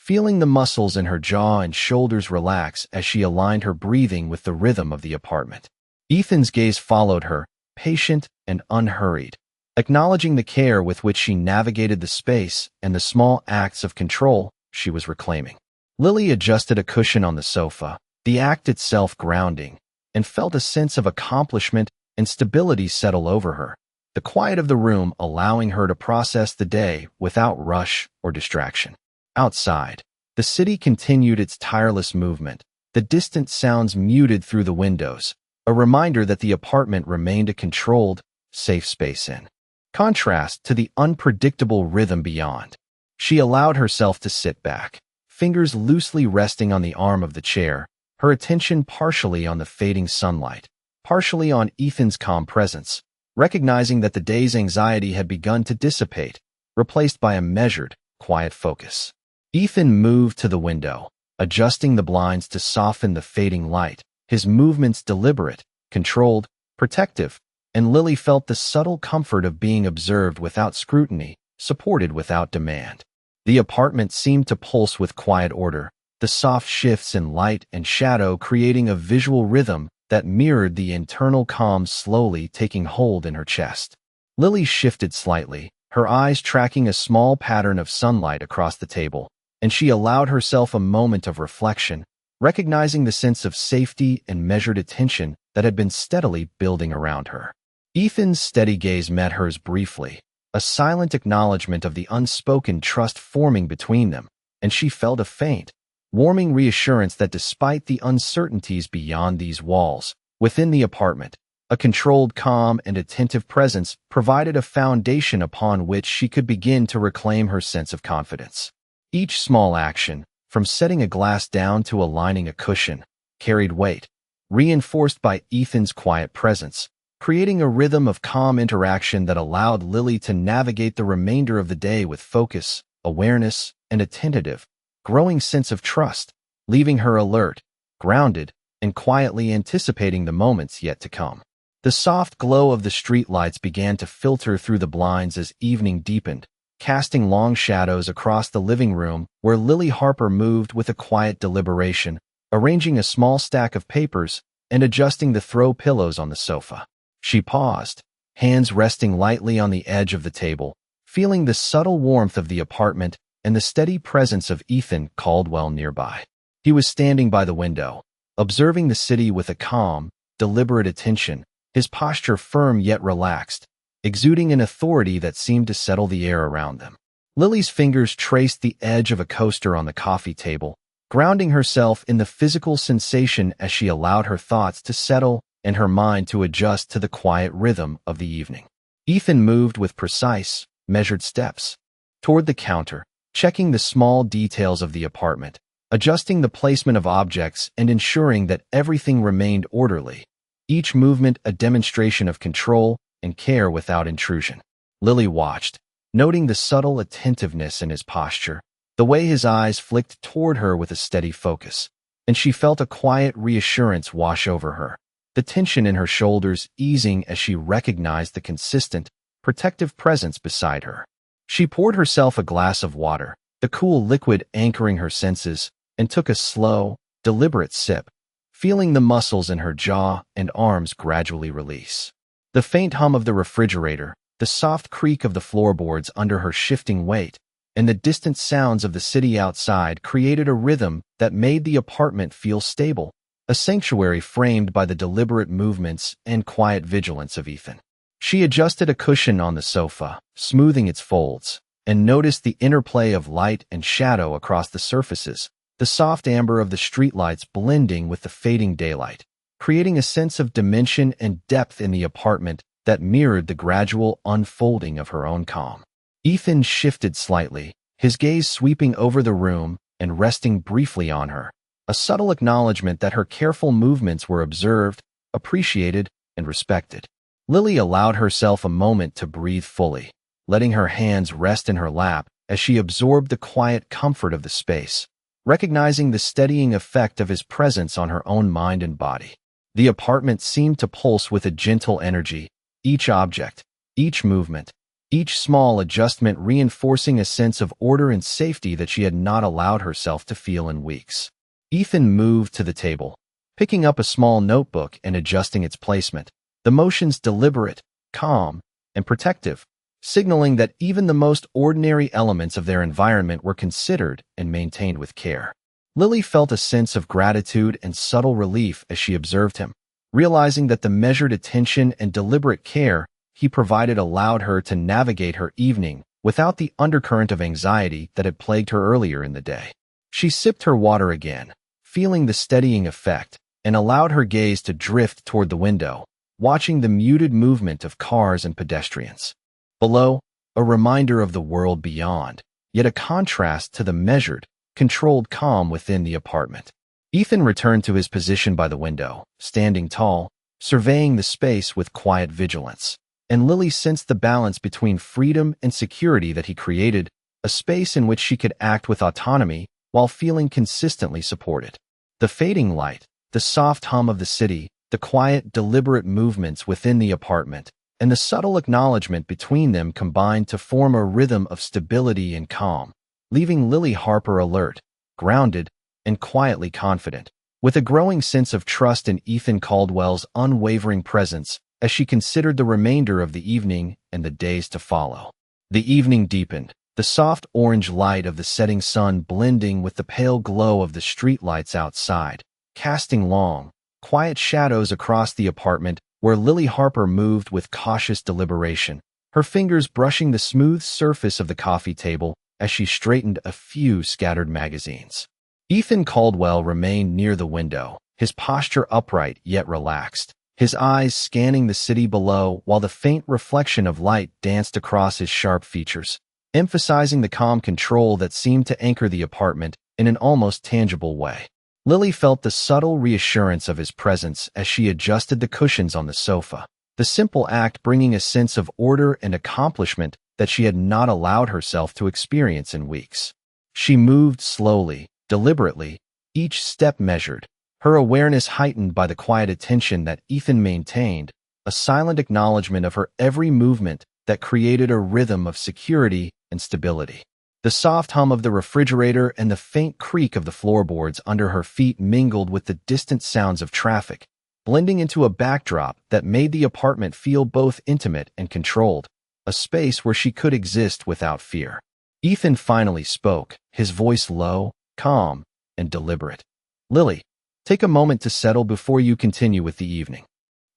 feeling the muscles in her jaw and shoulders relax as she aligned her breathing with the rhythm of the apartment. Ethan's gaze followed her, patient and unhurried, acknowledging the care with which she navigated the space and the small acts of control she was reclaiming. Lily adjusted a cushion on the sofa, the act itself grounding, and felt a sense of accomplishment and stability settle over her, the quiet of the room allowing her to process the day without rush or distraction. Outside, the city continued its tireless movement, the distant sounds muted through the windows, a reminder that the apartment remained a controlled, safe space in contrast to the unpredictable rhythm beyond. She allowed herself to sit back, fingers loosely resting on the arm of the chair, her attention partially on the fading sunlight, partially on Ethan's calm presence, recognizing that the day's anxiety had begun to dissipate, replaced by a measured, quiet focus. Ethan moved to the window, adjusting the blinds to soften the fading light, his movements deliberate, controlled, protective, and Lily felt the subtle comfort of being observed without scrutiny, supported without demand. The apartment seemed to pulse with quiet order, the soft shifts in light and shadow creating a visual rhythm that mirrored the internal calm slowly taking hold in her chest. Lily shifted slightly, her eyes tracking a small pattern of sunlight across the table, and she allowed herself a moment of reflection, recognizing the sense of safety and measured attention that had been steadily building around her. Ethan's steady gaze met hers briefly, a silent acknowledgement of the unspoken trust forming between them, and she felt a faint, warming reassurance that despite the uncertainties beyond these walls, within the apartment, a controlled, calm, and attentive presence provided a foundation upon which she could begin to reclaim her sense of confidence. Each small action, from setting a glass down to aligning a cushion, carried weight, reinforced by Ethan's quiet presence, creating a rhythm of calm interaction that allowed Lily to navigate the remainder of the day with focus, awareness, and a tentative, growing sense of trust, leaving her alert, grounded, and quietly anticipating the moments yet to come. The soft glow of the streetlights began to filter through the blinds as evening deepened, casting long shadows across the living room where Lily Harper moved with a quiet deliberation, arranging a small stack of papers and adjusting the throw pillows on the sofa. She paused, hands resting lightly on the edge of the table, feeling the subtle warmth of the apartment and the steady presence of Ethan Caldwell nearby. He was standing by the window, observing the city with a calm, deliberate attention, his posture firm yet relaxed, exuding an authority that seemed to settle the air around them. Lily's fingers traced the edge of a coaster on the coffee table, grounding herself in the physical sensation as she allowed her thoughts to settle and her mind to adjust to the quiet rhythm of the evening. Ethan moved with precise, measured steps toward the counter, checking the small details of the apartment, adjusting the placement of objects and ensuring that everything remained orderly, each movement a demonstration of control and care without intrusion. Lily watched, noting the subtle attentiveness in his posture, the way his eyes flicked toward her with a steady focus, and she felt a quiet reassurance wash over her, the tension in her shoulders easing as she recognized the consistent, protective presence beside her. She poured herself a glass of water, the cool liquid anchoring her senses, and took a slow, deliberate sip, feeling the muscles in her jaw and arms gradually release. The faint hum of the refrigerator, the soft creak of the floorboards under her shifting weight, and the distant sounds of the city outside created a rhythm that made the apartment feel stable, a sanctuary framed by the deliberate movements and quiet vigilance of Ethan. She adjusted a cushion on the sofa, smoothing its folds, and noticed the interplay of light and shadow across the surfaces, the soft amber of the streetlights blending with the fading daylight, creating a sense of dimension and depth in the apartment that mirrored the gradual unfolding of her own calm. Ethan shifted slightly, his gaze sweeping over the room and resting briefly on her, a subtle acknowledgement that her careful movements were observed, appreciated, and respected. Lily allowed herself a moment to breathe fully, letting her hands rest in her lap as she absorbed the quiet comfort of the space, recognizing the steadying effect of his presence on her own mind and body. The apartment seemed to pulse with a gentle energy, each object, each movement, each small adjustment reinforcing a sense of order and safety that she had not allowed herself to feel in weeks. Ethan moved to the table, picking up a small notebook and adjusting its placement, the motions deliberate, calm, and protective, signaling that even the most ordinary elements of their environment were considered and maintained with care. Lily felt a sense of gratitude and subtle relief as she observed him, realizing that the measured attention and deliberate care he provided allowed her to navigate her evening without the undercurrent of anxiety that had plagued her earlier in the day. She sipped her water again, feeling the steadying effect, and allowed her gaze to drift toward the window, watching the muted movement of cars and pedestrians. Below, a reminder of the world beyond, yet a contrast to the measured, controlled calm within the apartment. Ethan returned to his position by the window, standing tall, surveying the space with quiet vigilance. And Lily sensed the balance between freedom and security that he created, a space in which she could act with autonomy while feeling consistently supported. The fading light, the soft hum of the city, the quiet, deliberate movements within the apartment, and the subtle acknowledgement between them combined to form a rhythm of stability and calm, leaving Lily Harper alert, grounded, and quietly confident, with a growing sense of trust in Ethan Caldwell's unwavering presence as she considered the remainder of the evening and the days to follow. The evening deepened, the soft orange light of the setting sun blending with the pale glow of the streetlights outside, casting long, quiet shadows across the apartment where Lily Harper moved with cautious deliberation, her fingers brushing the smooth surface of the coffee table as she straightened a few scattered magazines. Ethan Caldwell remained near the window, his posture upright yet relaxed, his eyes scanning the city below while the faint reflection of light danced across his sharp features, emphasizing the calm control that seemed to anchor the apartment in an almost tangible way. Lily felt the subtle reassurance of his presence as she adjusted the cushions on the sofa, the simple act bringing a sense of order and accomplishment that she had not allowed herself to experience in weeks. She moved slowly, deliberately, each step measured, her awareness heightened by the quiet attention that Ethan maintained, a silent acknowledgement of her every movement that created a rhythm of security and stability. The soft hum of the refrigerator and the faint creak of the floorboards under her feet mingled with the distant sounds of traffic, blending into a backdrop that made the apartment feel both intimate and controlled, a space where she could exist without fear. Ethan finally spoke, his voice low, calm, and deliberate. "Lily, take a moment to settle before you continue with the evening."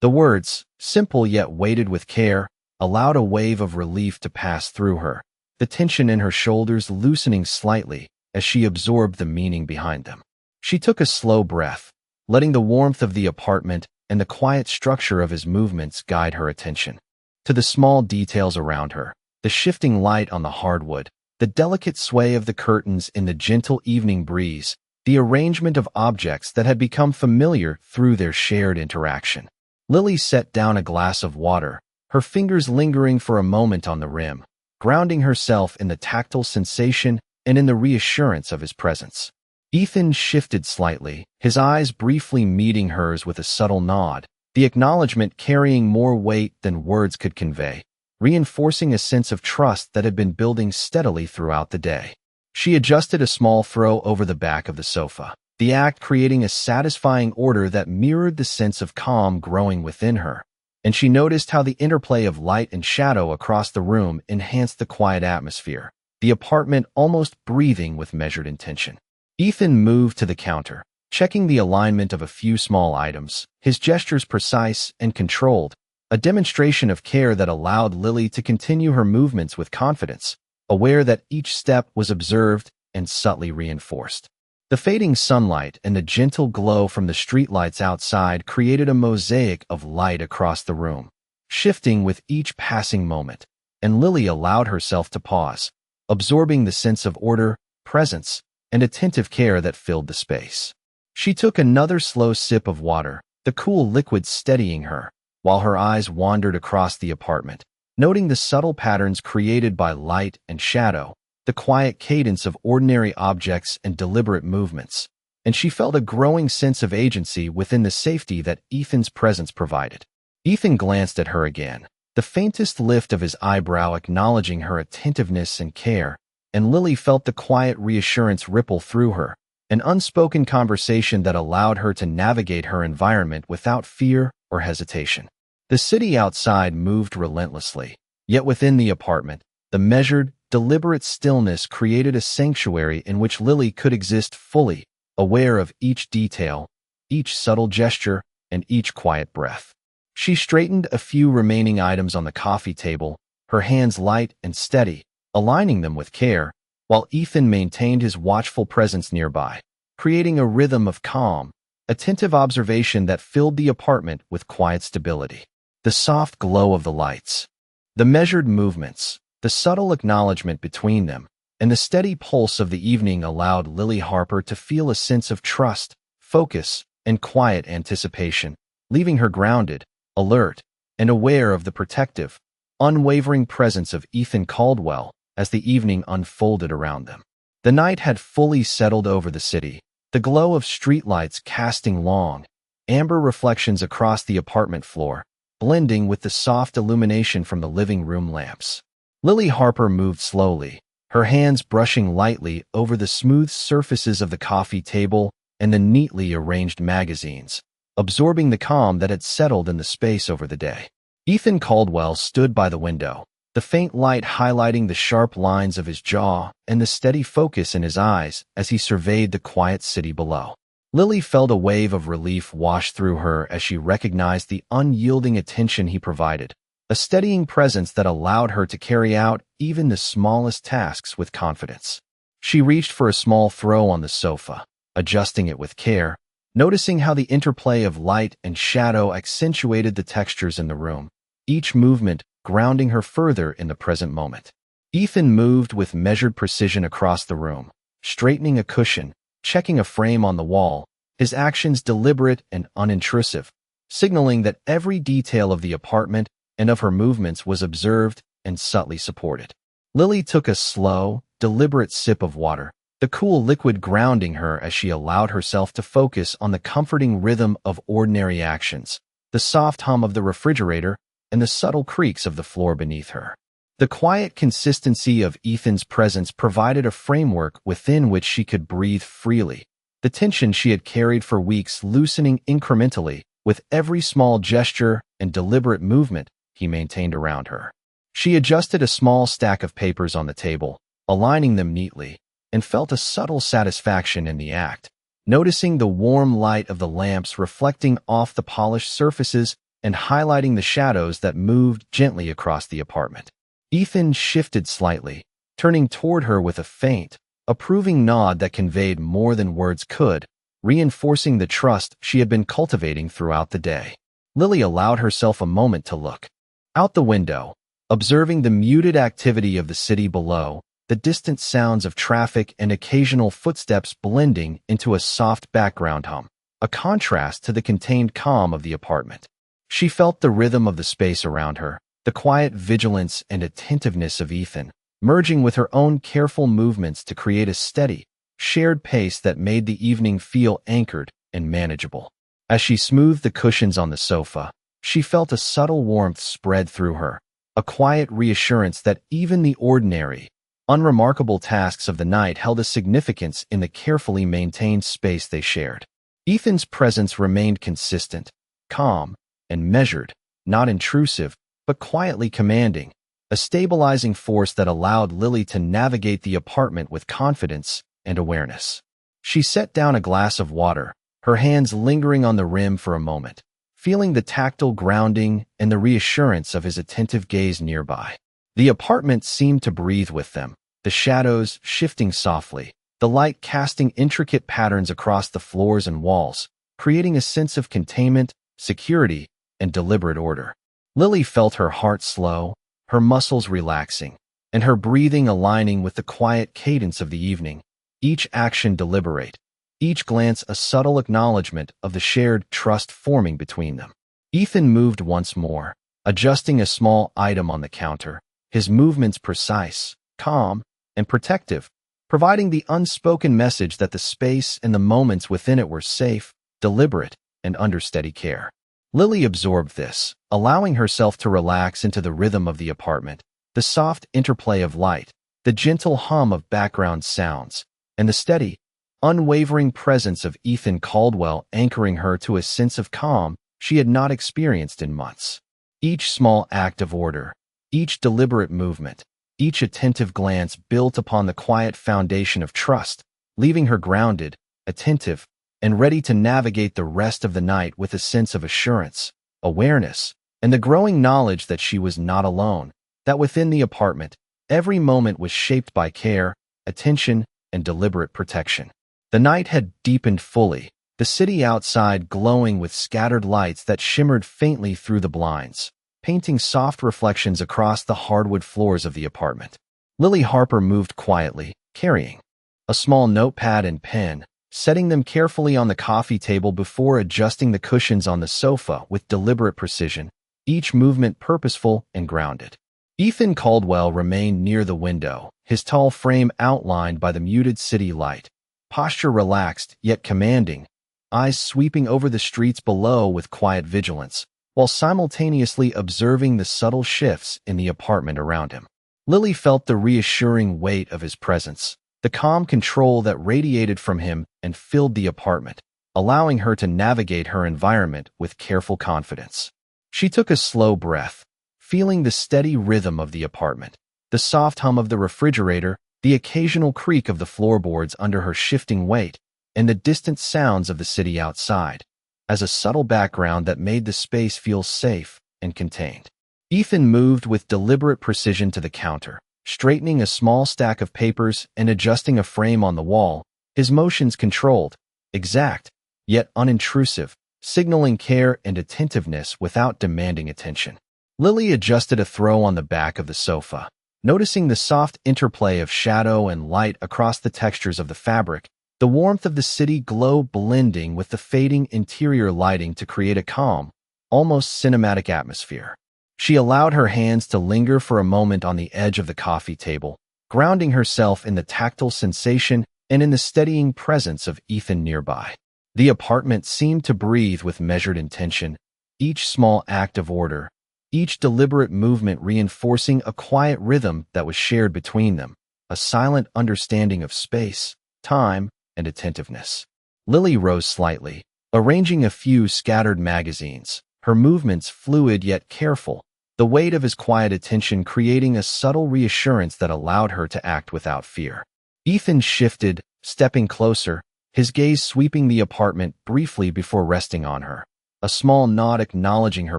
The words, simple yet weighted with care, allowed a wave of relief to pass through her, the tension in her shoulders loosening slightly as she absorbed the meaning behind them. She took a slow breath, letting the warmth of the apartment and the quiet structure of his movements guide her attention. To the small details around her, the shifting light on the hardwood, the delicate sway of the curtains in the gentle evening breeze, the arrangement of objects that had become familiar through their shared interaction. Lily set down a glass of water, her fingers lingering for a moment on the rim, grounding herself in the tactile sensation and in the reassurance of his presence. Ethan shifted slightly, his eyes briefly meeting hers with a subtle nod, the acknowledgement carrying more weight than words could convey, reinforcing a sense of trust that had been building steadily throughout the day. She adjusted a small throw over the back of the sofa, the act creating a satisfying order that mirrored the sense of calm growing within her, and she noticed how the interplay of light and shadow across the room enhanced the quiet atmosphere, the apartment almost breathing with measured intention. Ethan moved to the counter, checking the alignment of a few small items, his gestures precise and controlled, a demonstration of care that allowed Lily to continue her movements with confidence, aware that each step was observed and subtly reinforced. The fading sunlight and the gentle glow from the streetlights outside created a mosaic of light across the room, shifting with each passing moment, and Lily allowed herself to pause, absorbing the sense of order, presence, and attentive care that filled the space. She took another slow sip of water, the cool liquid steadying her, while her eyes wandered across the apartment, noting the subtle patterns created by light and shadow, the quiet cadence of ordinary objects and deliberate movements, and she felt a growing sense of agency within the safety that Ethan's presence provided. Ethan glanced at her again, the faintest lift of his eyebrow acknowledging her attentiveness and care, and Lily felt the quiet reassurance ripple through her, an unspoken conversation that allowed her to navigate her environment without fear or hesitation. The city outside moved relentlessly, yet within the apartment, the measured, deliberate stillness created a sanctuary in which Lily could exist fully, aware of each detail, each subtle gesture, and each quiet breath. She straightened a few remaining items on the coffee table, her hands light and steady, aligning them with care, while Ethan maintained his watchful presence nearby, creating a rhythm of calm, attentive observation that filled the apartment with quiet stability. The soft glow of the lights, the measured movements, the subtle acknowledgement between them, and the steady pulse of the evening allowed Lily Harper to feel a sense of trust, focus, and quiet anticipation, leaving her grounded, alert, and aware of the protective, unwavering presence of Ethan Caldwell as the evening unfolded around them. The night had fully settled over the city, the glow of streetlights casting long, amber reflections across the apartment floor, blending with the soft illumination from the living room lamps. Lily Harper moved slowly, her hands brushing lightly over the smooth surfaces of the coffee table and the neatly arranged magazines, absorbing the calm that had settled in the space over the day. Ethan Caldwell stood by the window, the faint light highlighting the sharp lines of his jaw and the steady focus in his eyes as he surveyed the quiet city below. Lily felt a wave of relief wash through her as she recognized the unyielding attention he provided, a steadying presence that allowed her to carry out even the smallest tasks with confidence. She reached for a small throw on the sofa, adjusting it with care, noticing how the interplay of light and shadow accentuated the textures in the room, each movement grounding her further in the present moment. Ethan moved with measured precision across the room, straightening a cushion, checking a frame on the wall, his actions deliberate and unintrusive, signaling that every detail of the apartment and of her movements was observed and subtly supported. Lily took a slow, deliberate sip of water, the cool liquid grounding her as she allowed herself to focus on the comforting rhythm of ordinary actions, the soft hum of the refrigerator, and the subtle creaks of the floor beneath her. The quiet consistency of Ethan's presence provided a framework within which she could breathe freely, the tension she had carried for weeks loosening incrementally with every small gesture and deliberate movement he maintained around her. She adjusted a small stack of papers on the table, aligning them neatly, and felt a subtle satisfaction in the act, noticing the warm light of the lamps reflecting off the polished surfaces and highlighting the shadows that moved gently across the apartment. Ethan shifted slightly, turning toward her with a faint, approving nod that conveyed more than words could, reinforcing the trust she had been cultivating throughout the day. Lily allowed herself a moment to look out the window, observing the muted activity of the city below, the distant sounds of traffic and occasional footsteps blending into a soft background hum, a contrast to the contained calm of the apartment. She felt the rhythm of the space around her, the quiet vigilance and attentiveness of Ethan, merging with her own careful movements to create a steady, shared pace that made the evening feel anchored and manageable. As she smoothed the cushions on the sofa, she felt a subtle warmth spread through her, a quiet reassurance that even the ordinary, unremarkable tasks of the night held a significance in the carefully maintained space they shared. Ethan's presence remained consistent, calm, and measured, not intrusive, but quietly commanding, a stabilizing force that allowed Lily to navigate the apartment with confidence and awareness. She set down a glass of water, her hands lingering on the rim for a moment, feeling the tactile grounding and the reassurance of his attentive gaze nearby. The apartment seemed to breathe with them, the shadows shifting softly, the light casting intricate patterns across the floors and walls, creating a sense of containment, security, and deliberate order. Lily felt her heart slow, her muscles relaxing, and her breathing aligning with the quiet cadence of the evening, each action deliberate, each glance a subtle acknowledgement of the shared trust forming between them. Ethan moved once more, adjusting a small item on the counter, his movements precise, calm, and protective, providing the unspoken message that the space and the moments within it were safe, deliberate, and under steady care. Lily absorbed this, allowing herself to relax into the rhythm of the apartment, the soft interplay of light, the gentle hum of background sounds, and the steady, unwavering presence of Ethan Caldwell anchoring her to a sense of calm she had not experienced in months. Each small act of order, each deliberate movement, each attentive glance built upon the quiet foundation of trust, leaving her grounded, attentive, and ready to navigate the rest of the night with a sense of assurance, awareness, and the growing knowledge that she was not alone, that within the apartment, every moment was shaped by care, attention, and deliberate protection. The night had deepened fully, the city outside glowing with scattered lights that shimmered faintly through the blinds, painting soft reflections across the hardwood floors of the apartment. Lily Harper moved quietly, carrying a small notepad and pen, setting them carefully on the coffee table before adjusting the cushions on the sofa with deliberate precision, each movement purposeful and grounded. Ethan Caldwell remained near the window, his tall frame outlined by the muted city light, posture relaxed yet commanding, eyes sweeping over the streets below with quiet vigilance, while simultaneously observing the subtle shifts in the apartment around him. Lily felt the reassuring weight of his presence, the calm control that radiated from him and filled the apartment, allowing her to navigate her environment with careful confidence. She took a slow breath, feeling the steady rhythm of the apartment, the soft hum of the refrigerator, the occasional creak of the floorboards under her shifting weight, and the distant sounds of the city outside, as a subtle background that made the space feel safe and contained. Ethan moved with deliberate precision to the counter, straightening a small stack of papers and adjusting a frame on the wall, his motions controlled, exact, yet unintrusive, signaling care and attentiveness without demanding attention. Lily adjusted a throw on the back of the sofa, noticing the soft interplay of shadow and light across the textures of the fabric, the warmth of the city glow blending with the fading interior lighting to create a calm, almost cinematic atmosphere. She allowed her hands to linger for a moment on the edge of the coffee table, grounding herself in the tactile sensation and in the steadying presence of Ethan nearby. The apartment seemed to breathe with measured intention, each small act of order, each deliberate movement reinforcing a quiet rhythm that was shared between them, a silent understanding of space, time, and attentiveness. Lily rose slightly, arranging a few scattered magazines, her movements fluid yet careful, the weight of his quiet attention creating a subtle reassurance that allowed her to act without fear. Ethan shifted, stepping closer, his gaze sweeping the apartment briefly before resting on her, a small nod acknowledging her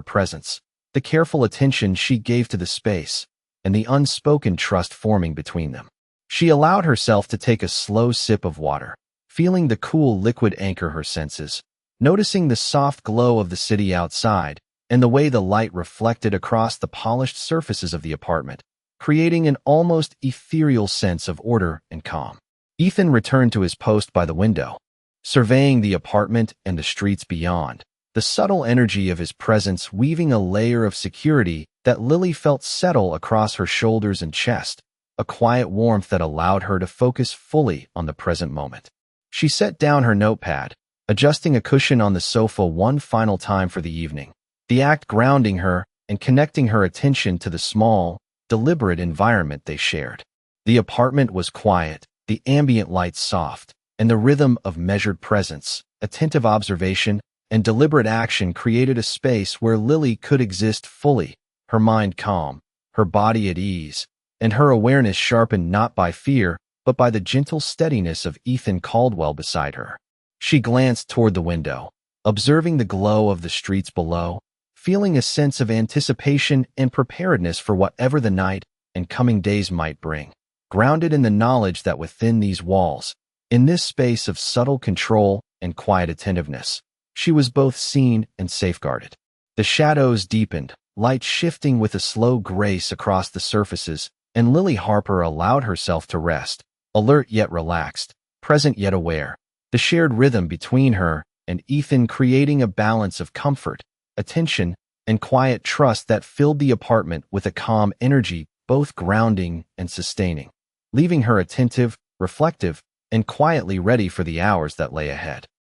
presence, the careful attention she gave to the space, and the unspoken trust forming between them. She allowed herself to take a slow sip of water, feeling the cool liquid anchor her senses, noticing the soft glow of the city outside, and the way the light reflected across the polished surfaces of the apartment, creating an almost ethereal sense of order and calm. Ethan returned to his post by the window, surveying the apartment and the streets beyond, the subtle energy of his presence weaving a layer of security that Lily felt settle across her shoulders and chest, a quiet warmth that allowed her to focus fully on the present moment. She set down her notepad, adjusting a cushion on the sofa one final time for the evening, the act grounding her and connecting her attention to the small, deliberate environment they shared. The apartment was quiet, the ambient lights soft, and the rhythm of measured presence, attentive observation, and deliberate action created a space where Lily could exist fully, her mind calm, her body at ease, and her awareness sharpened not by fear, but by the gentle steadiness of Ethan Caldwell beside her. She glanced toward the window, observing the glow of the streets below, feeling a sense of anticipation and preparedness for whatever the night and coming days might bring, grounded in the knowledge that within these walls, in this space of subtle control and quiet attentiveness, she was both seen and safeguarded. The shadows deepened, light shifting with a slow grace across the surfaces, and Lily Harper allowed herself to rest, alert yet relaxed, present yet aware, the shared rhythm between her and Ethan creating a balance of comfort, attention, and quiet trust that filled the apartment with a calm energy, both grounding and sustaining, leaving her attentive, reflective, and quietly ready for the hours that lay ahead.